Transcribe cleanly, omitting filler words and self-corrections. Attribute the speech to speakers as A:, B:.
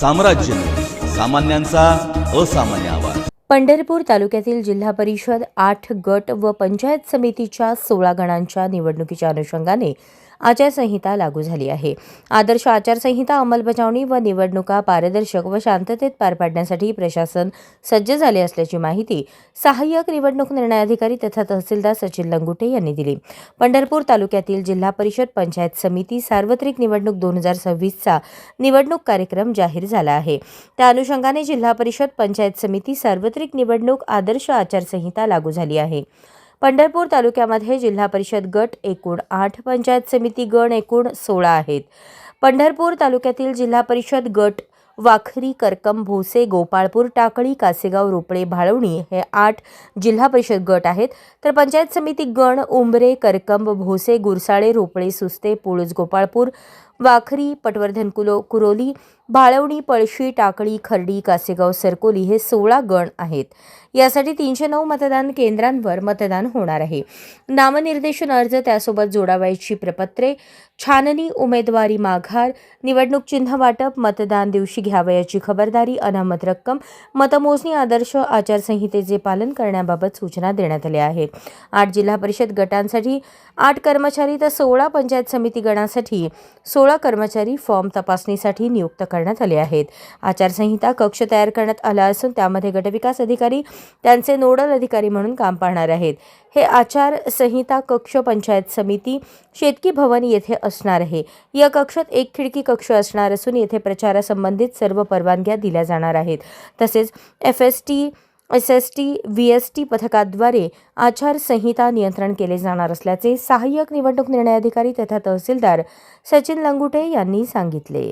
A: साम्राज्य सामान्यांचा असामान्य आवाज।
B: पंढरपूर तालुक्यातील जिल्हा परिषद 8 गट व पंचायत समितीच्या 16 गणांच्या निवडणुकीच्या अनुषंगाने आचारसंहिता लागू झाली आहे। आदर्श आचारसंहिता अंमलबजावणी व निवडणुका पारदर्शक व शांततेत पार पाडण्यासाठी प्रशासन सज्ज झाले असल्याची माहिती सहाय्यक निवडणूक निर्णय अधिकारी तथा तहसीलदार सचिन लंगुटे यांनी दिली। पंढरपूर तालुक्यातील जिल्हा परिषद पंचायत समिती सार्वत्रिक निवडणूक 2026चा निवडणूक कार्यक्रम जाहीर झाला आहे। त्या अनुषंगाने जिल्हा परिषद पंचायत समिती सार्वत्रिक निवडणूक आदर्श आचारसंहिता लागू झाली आहे। पंढरपूर तालुक्यामध्ये जिल्हा परिषद गट एकूण 8, पंचायत समिती गण एकूण 16 आहेत। पंढरपूर तालुक्यातील जिल्हा परिषद गट वाखरी, करकम, भोसे, गोपाळपूर, टाकळी, कासेगाव, रोपळे, भाळवणी हे 8 जिल्हा परिषद गट आहेत। तर पंचायत समिती गण उंबरे, करकम, भोसे, गुरसाळे, रोपळे, सुस्ते, पुळूस, गोपाळपूर, वाखरी, पटवर्धन, कुरोली, भाळवणी, पळशी, टाकळी, खर्डी, कासेगाव, सरकोली हे 16 गण आहेत। यासाठी 309 मतदान केंद्रांवर मतदान होणार आहे। नामनिर्देशन अर्ज, त्यासोबत जोडावयाची प्रपत्रे, छाननी, उमेदवारी माघार, निवडणूक चिन्ह वाटप, मतदान दिवशी घ्यावयाची खबरदारी, अनामत रक्कम, मतमोजणी आदर्श आचारसंहितेचे पालन करण्याबाबत सूचना देण्यात आल्या आहेत। 8 जिल्हा परिषद गटांसाठी 8 कर्मचारी तर 16 पंचायत समिती गणासाठी 16 कर्मचारी फॉर्म तपासणीसाठी नियुक्त करण्यात आले आहेत। आचारसंहिता कक्ष तयार करण्यात आला असून त्यामध्ये गटविकास अधिकारी त्यांचे नोडल अधिकारी म्हणून काम पाहणार आहेत। हे आचारसंहिता कक्ष पंचायत समिती शेतकी भवन येथे असणार आहे। या कक्षात 1 खिडकी कक्ष असणार असून येथे प्रचारासंबंधित सर्व परवानग्या दिल्या जाणार आहेत। तसेच FST, SST, VST पथकाद्वारे आचारसंहिता नियंत्रण केले जाणार असल्याचे सहाय्यक निवडणूक निर्णय अधिकारी तथा तहसीलदार सचिन लंगुटे यांनी सांगितले।